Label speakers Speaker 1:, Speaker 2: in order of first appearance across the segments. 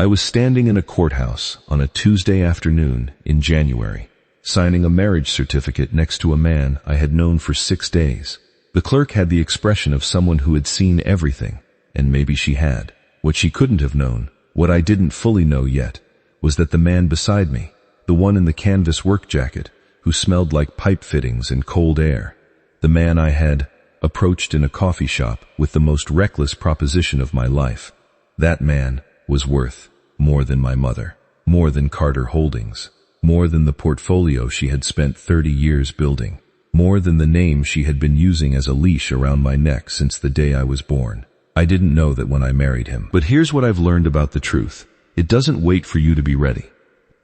Speaker 1: I was standing in a courthouse on a Tuesday afternoon in January, signing a marriage certificate next to a man I had known for 6 days. The clerk had the expression of someone who had seen everything, and maybe she had. What she couldn't have known, what I didn't fully know yet, was that the man beside me, the one in the canvas work jacket, who smelled like pipe fittings and cold air, the man I had approached in a coffee shop with the most reckless proposition of my life, that man was worth more than my mother, more than Carter Holdings, more than the portfolio she had spent 30 years building, more than the name she had been using as a leash around my neck since the day I was born. I didn't know that when I married him. But here's what I've learned about the truth. It doesn't wait for you to be ready.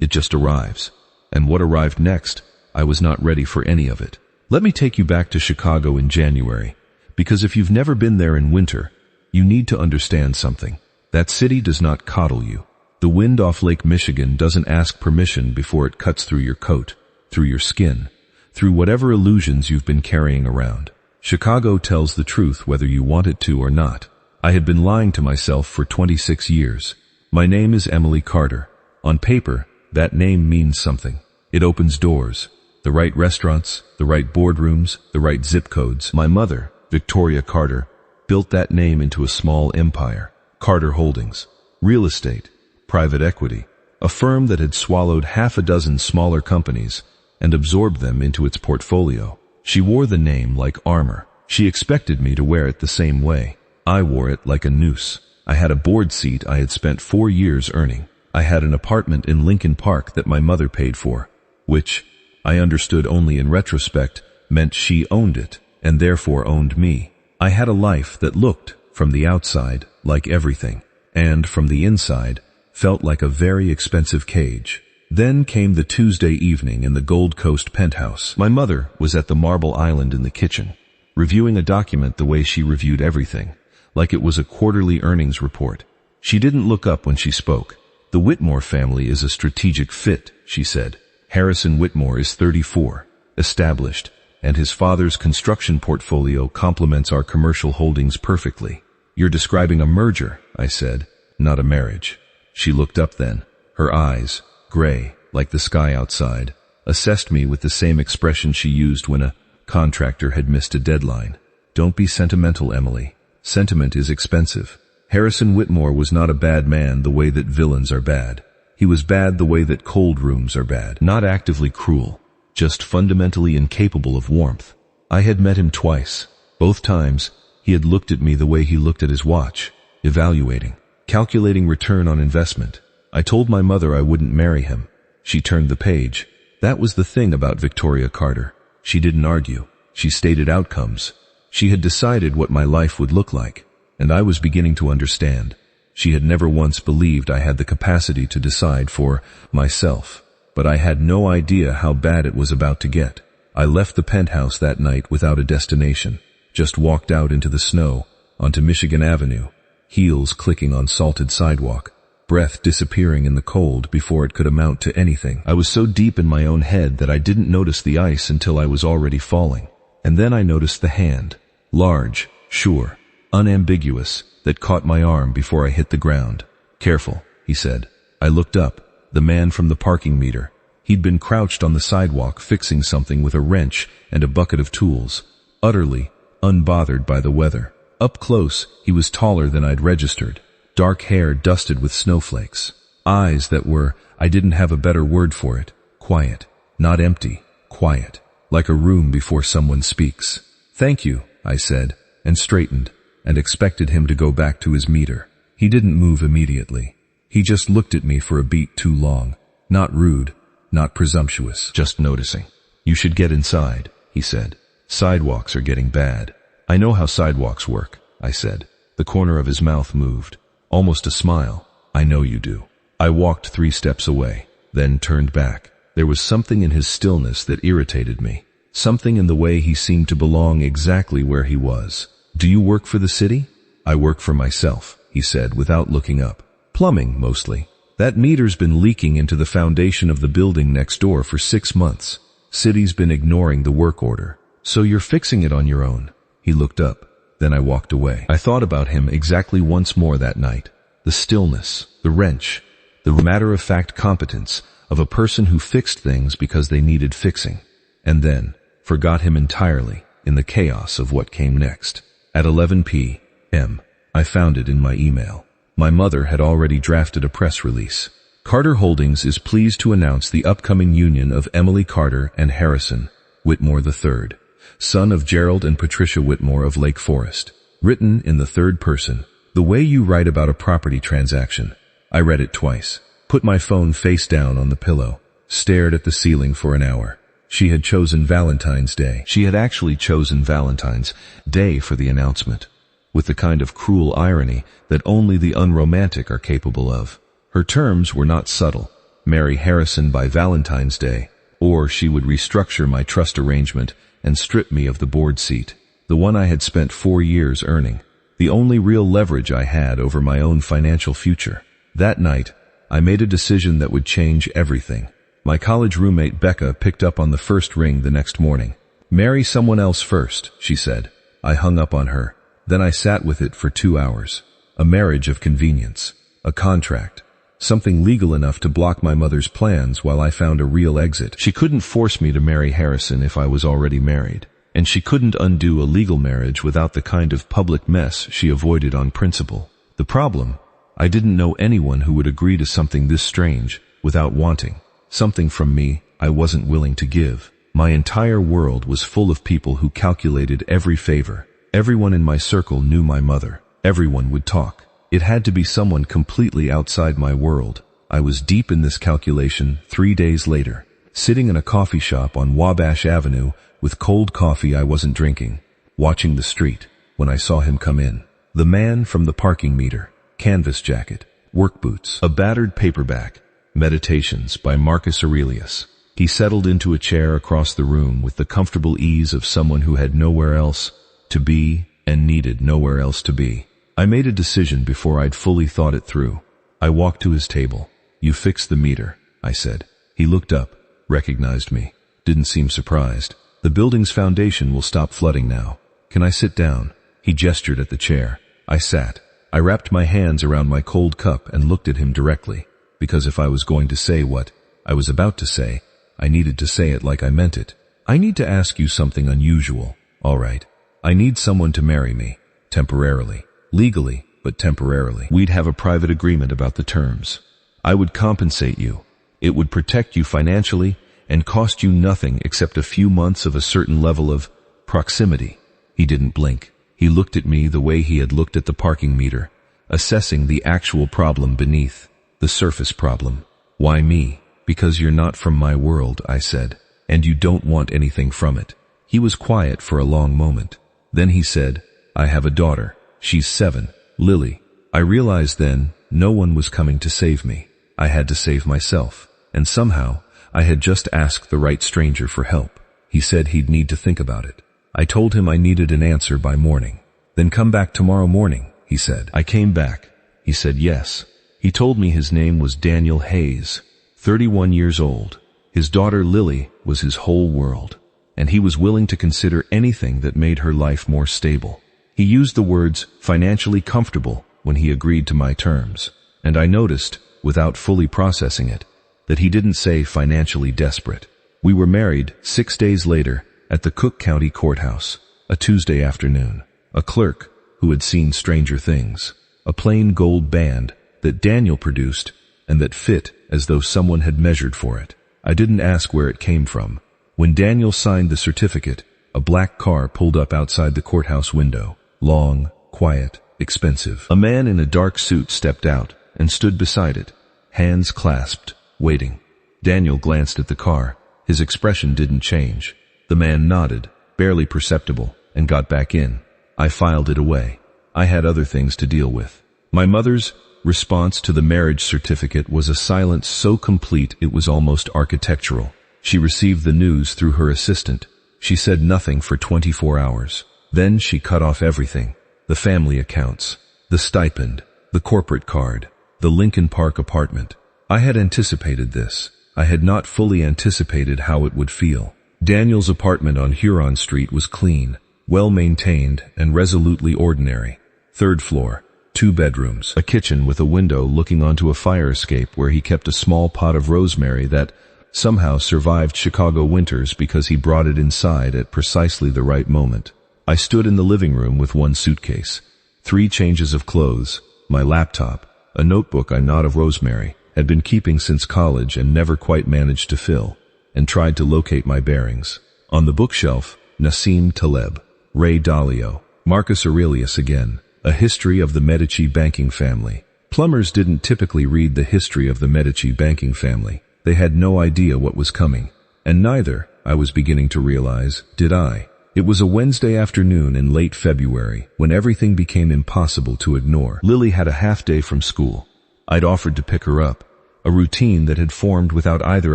Speaker 1: It just arrives. And what arrived next, I was not ready for any of it. Let me take you back to Chicago in January, because if you've never been there in winter, you need to understand something. That city does not coddle you. The wind off Lake Michigan doesn't ask permission before it cuts through your coat, through your skin, through whatever illusions you've been carrying around. Chicago tells the truth whether you want it to or not. I had been lying to myself for 26 years. My name is Emily Carter. On paper, that name means something. It opens doors. The right restaurants, the right boardrooms, the right zip codes. My mother, Victoria Carter, built that name into a small empire. Carter Holdings, real estate, private equity, a firm that had swallowed 6 smaller companies and absorbed them into its portfolio. She wore the name like armor. She expected me to wear it the same way. I wore it like a noose. I had a board seat I had spent 4 years earning. I had an apartment in Lincoln Park that my mother paid for, which, I understood only in retrospect, meant she owned it, and therefore owned me. I had a life that looked, from the outside, like everything, and from the inside, felt like a very expensive cage. Then came the Tuesday evening in the Gold Coast penthouse. My mother was at the Marble Island in the kitchen, reviewing a document the way she reviewed everything, like it was a quarterly earnings report. She didn't look up when she spoke. The Whitmore family is a strategic fit, she said. Harrison Whitmore is 34, established, and his father's construction portfolio complements our commercial holdings perfectly. You're describing a merger, I said, not a marriage. She looked up then. Her eyes, gray, like the sky outside, assessed me with the same expression she used when a contractor had missed a deadline. Don't be sentimental, Emily. Sentiment is expensive. Harrison Whitmore was not a bad man the way that villains are bad. He was bad the way that cold rooms are bad. Not actively cruel, just fundamentally incapable of warmth. I had met him twice. Both times, he had looked at me the way he looked at his watch, evaluating, calculating return on investment. I told my mother I wouldn't marry him. She turned the page. That was the thing about Victoria Carter. She didn't argue. She stated outcomes. She had decided what my life would look like, and I was beginning to understand. She had never once believed I had the capacity to decide for myself, but I had no idea how bad it was about to get. I left the penthouse that night without a destination, just walked out into the snow, onto Michigan Avenue, heels clicking on salted sidewalk, breath disappearing in the cold before it could amount to anything. I was so deep in my own head that I didn't notice the ice until I was already falling. And then I noticed the hand, large, sure, unambiguous, that caught my arm before I hit the ground. Careful, he said. I looked up. The man from the parking meter. He'd been crouched on the sidewalk fixing something with a wrench and a bucket of tools, utterly unbothered by the weather. Up close, he was taller than I'd registered. Dark hair dusted with snowflakes. Eyes that were, I didn't have a better word for it, quiet. Not empty, quiet. Like a room before someone speaks. Thank you, I said, and straightened, and expected him to go back to his meter. He didn't move immediately. He just looked at me for a beat too long. Not rude, not presumptuous, just noticing. You should get inside, he said. Sidewalks are getting bad. I know how sidewalks work, I said. The corner of his mouth moved. Almost a smile. I know you do. I walked 3 steps away, then turned back. There was something in his stillness that irritated me. Something in the way he seemed to belong exactly where he was. Do you work for the city? I work for myself, he said without looking up. Plumbing, mostly. That meter's been leaking into the foundation of the building next door for 6 months. City's been ignoring the work order. So you're fixing it on your own. He looked up. Then I walked away. I thought about him exactly once more that night. The stillness, the wrench, the matter-of-fact competence of a person who fixed things because they needed fixing, and then forgot him entirely in the chaos of what came next. At 11 p.m., I found it in my email. My mother had already drafted a press release. Carter Holdings is pleased to announce the upcoming union of Emily Carter and Harrison Whitmore III, son of Gerald and Patricia Whitmore of Lake Forest. Written in the third person, the way you write about a property transaction. I read it twice, put my phone face down on the pillow, stared at the ceiling for an hour. She had chosen Valentine's Day. She had actually chosen Valentine's Day for the announcement, with the kind of cruel irony that only the unromantic are capable of. Her terms were not subtle. Marry Harrison by Valentine's Day, or she would restructure my trust arrangement and strip me of the board seat, the one I had spent 4 years earning, the only real leverage I had over my own financial future. That night, I made a decision that would change everything. My college roommate Becca picked up on the first ring the next morning. "Marry someone else first," she said. I hung up on her. Then I sat with it for 2 hours. A marriage of convenience. A contract. Something legal enough to block my mother's plans while I found a real exit. She couldn't force me to marry Harrison if I was already married, and she couldn't undo a legal marriage without the kind of public mess she avoided on principle. The problem? I didn't know anyone who would agree to something this strange without wanting something from me I wasn't willing to give. My entire world was full of people who calculated every favor. Everyone in my circle knew my mother. Everyone would talk. It had to be someone completely outside my world. I was deep in this calculation 3 days later, sitting in a coffee shop on Wabash Avenue with cold coffee I wasn't drinking, watching the street, when I saw him come in. The man from the parking meter, canvas jacket, work boots, a battered paperback, Meditations by Marcus Aurelius. He settled into a chair across the room with the comfortable ease of someone who had nowhere else to be and needed nowhere else to be. I made a decision before I'd fully thought it through. I walked to his table. "You fixed the meter," I said. He looked up, recognized me, didn't seem surprised. "The building's foundation will stop flooding now. Can I sit down?" He gestured at the chair. I sat. I wrapped my hands around my cold cup and looked at him directly, because if I was going to say what I was about to say, I needed to say it like I meant it. "I need to ask you something unusual." "All right." "I need someone to marry me. Temporarily. Legally, but temporarily. We'd have a private agreement about the terms. I would compensate you. It would protect you financially and cost you nothing except a few months of a certain level of proximity." He didn't blink. He looked at me the way he had looked at the parking meter, assessing the actual problem beneath, the surface problem. "Why me?" "Because you're not from my world," I said, "and you don't want anything from it." He was quiet for a long moment. Then he said, "I have a daughter. She's 7, Lily." I realized then no one was coming to save me. I had to save myself, and somehow I had just asked the right stranger for help. He said he'd need to think about it. I told him I needed an answer by morning. "Then come back tomorrow morning," he said. I came back. He said yes. He told me his name was Daniel Hayes, 31 years old. His daughter Lily was his whole world, and he was willing to consider anything that made her life more stable. He used the words financially comfortable when he agreed to my terms, and I noticed, without fully processing it, that he didn't say financially desperate. We were married 6 days later at the Cook County Courthouse, a Tuesday afternoon. A clerk who had seen stranger things, a plain gold band that Daniel produced and that fit as though someone had measured for it. I didn't ask where it came from. When Daniel signed the certificate, a black car pulled up outside the courthouse window. Long, quiet, expensive. A man in a dark suit stepped out and stood beside it, hands clasped, waiting. Daniel glanced at the car. His expression didn't change. The man nodded, barely perceptible, and got back in. I filed it away. I had other things to deal with. My mother's response to the marriage certificate was a silence so complete it was almost architectural. She received the news through her assistant. She said nothing for 24 hours. Then she cut off everything. The family accounts, the stipend, the corporate card, the Lincoln Park apartment. I had anticipated this. I had not fully anticipated how it would feel. Daniel's apartment on Huron Street was clean, well-maintained, and resolutely ordinary. 3rd floor, 2 bedrooms, a kitchen with a window looking onto a fire escape where he kept a small pot of rosemary that somehow survived Chicago winters because he brought it inside at precisely the right moment. I stood in the living room with 1 suitcase, 3 changes of clothes, my laptop, a notebook I knot of rosemary, had been keeping since college and never quite managed to fill, and tried to locate my bearings. On the bookshelf, Nassim Taleb, Ray Dalio, Marcus Aurelius again, A History of the Medici Banking Family. Plumbers didn't typically read the history of the Medici banking family. They had no idea what was coming. And neither, I was beginning to realize, did I. It was a Wednesday afternoon in late February when everything became impossible to ignore. Lily had a half day from school. I'd offered to pick her up, a routine that had formed without either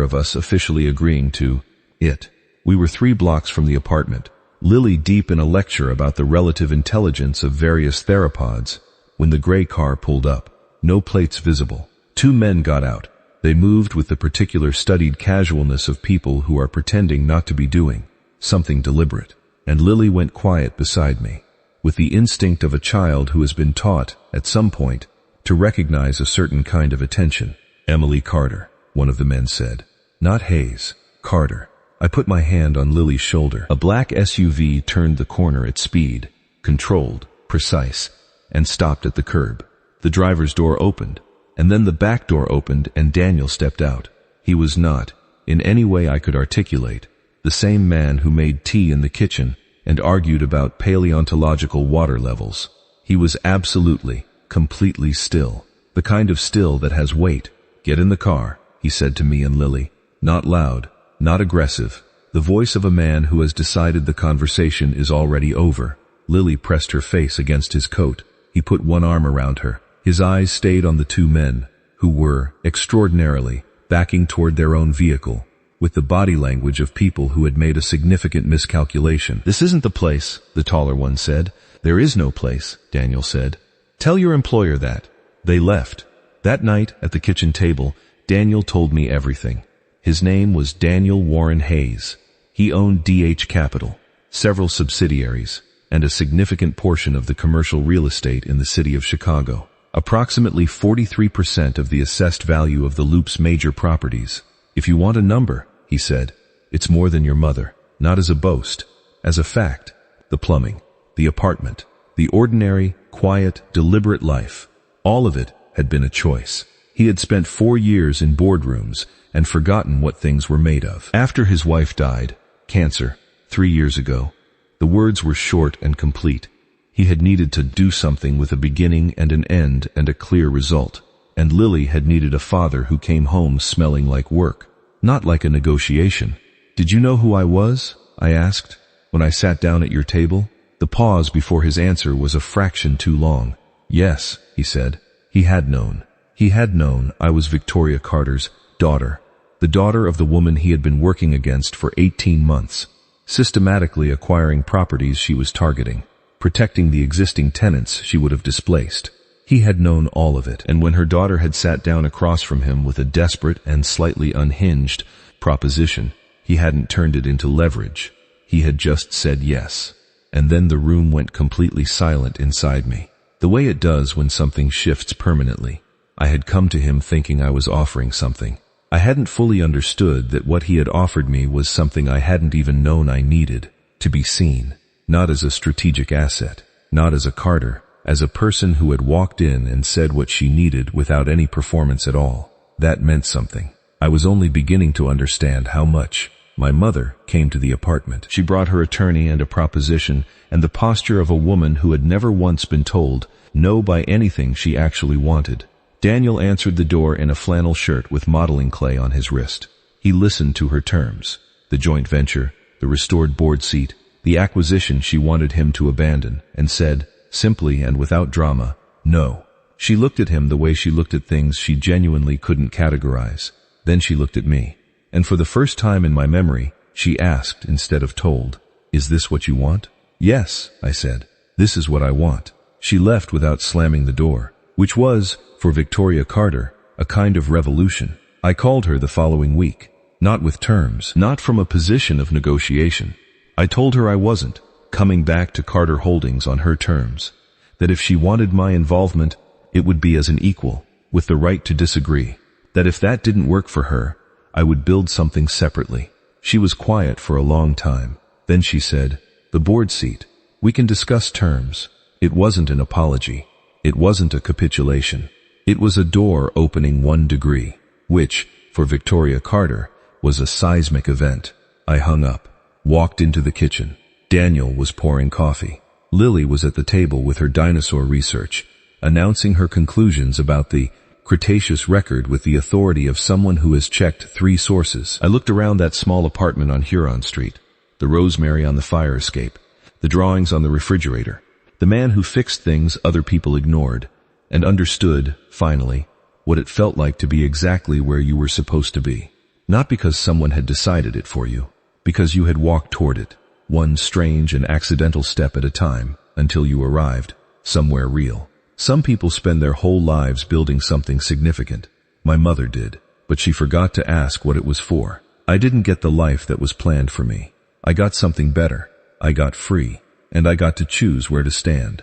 Speaker 1: of us officially agreeing to it. We were 3 blocks from the apartment, Lily deep in a lecture about the relative intelligence of various theropods, when the gray car pulled up. No plates visible. 2 men got out. They moved with the particular studied casualness of people who are pretending not to be doing something deliberate. And Lily went quiet beside me, with the instinct of a child who has been taught, at some point, to recognize a certain kind of attention. Emily Carter, one of the men said. Not Hayes, Carter. I put my hand on Lily's shoulder. A black SUV turned the corner at speed, controlled, precise, and stopped at the curb. The driver's door opened, and then the back door opened and Daniel stepped out. He was not, in any way I could articulate, the same man who made tea in the kitchen and argued about paleontological water levels. He was absolutely, completely still. The kind of still that has weight. Get in the car, he said to me and Lily. Not loud, not aggressive. The voice of a man who has decided the conversation is already over. Lily pressed her face against his coat. He put one arm around her. His eyes stayed on the 2 men, who were, extraordinarily, backing toward their own vehicle, with the body language of people who had made a significant miscalculation. This isn't the place, the taller one said. There is no place, Daniel said. Tell your employer that. They left. That night, at the kitchen table, Daniel told me everything. His name was Daniel Warren Hayes. He owned DH Capital, several subsidiaries, and a significant portion of the commercial real estate in the city of Chicago. Approximately 43% of the assessed value of the Loop's major properties. If you want a number, he said, it's more than your mother, not as a boast, as a fact. The plumbing, the apartment, the ordinary, quiet, deliberate life, all of it had been a choice. He had spent 4 years in boardrooms and forgotten what things were made of. After his wife died, cancer, 3 years ago, the words were short and complete. He had needed to do something with a beginning and an end and a clear result. And Lily had needed a father who came home smelling like work, not like a negotiation. Did you know who I was? I asked, when I sat down at your table. The pause before his answer was a fraction too long. Yes, he said. He had known. He had known I was Victoria Carter's daughter, the daughter of the woman he had been working against for 18 months, systematically acquiring properties she was targeting, protecting the existing tenants she would have displaced. He had known all of it, and when her daughter had sat down across from him with a desperate and slightly unhinged proposition, he hadn't turned it into leverage. He had just said yes. And then the room went completely silent inside me, the way it does when something shifts permanently. I had come to him thinking I was offering something. I hadn't fully understood that what he had offered me was something I hadn't even known I needed, to be seen, not as a strategic asset, not as a Carter, as a person who had walked in and said what she needed without any performance at all. That meant something. I was only beginning to understand how much. My mother came to the apartment. She brought her attorney and a proposition and the posture of a woman who had never once been told no by anything she actually wanted. Daniel answered the door in a flannel shirt with modeling clay on his wrist. He listened to her terms, the joint venture, the restored board seat, the acquisition she wanted him to abandon, and said, simply and without drama, no. She looked at him the way she looked at things she genuinely couldn't categorize. Then she looked at me, and for the first time in my memory, she asked instead of told, "Is this what you want?" "Yes," I said. "This is what I want." She left without slamming the door, which was, for Victoria Carter, a kind of revolution. I called her the following week, not with terms, not from a position of negotiation. I told her I wasn't coming back to Carter Holdings on her terms, That if she wanted my involvement, it would be as an equal, with the right to disagree. That if that didn't work for her, I would build something separately. She was quiet for a long time. Then she said, "The board seat. We can discuss terms." It wasn't an apology. It wasn't a capitulation. It was a door opening 1 degree, which, for Victoria Carter, was a seismic event. I hung up, walked into the kitchen. Daniel was pouring coffee. Lily was at the table with her dinosaur research, announcing her conclusions about the Cretaceous record with the authority of someone who has checked 3 sources. I looked around that small apartment on Huron Street, the rosemary on the fire escape, the drawings on the refrigerator, the man who fixed things other people ignored, and understood, finally, what it felt like to be exactly where you were supposed to be. Not because someone had decided it for you, because you had walked toward it, one strange and accidental step at a time, until you arrived, somewhere real. Some people spend their whole lives building something significant. My mother did, but she forgot to ask what it was for. I didn't get the life that was planned for me. I got something better. I got free, and I got to choose where to stand.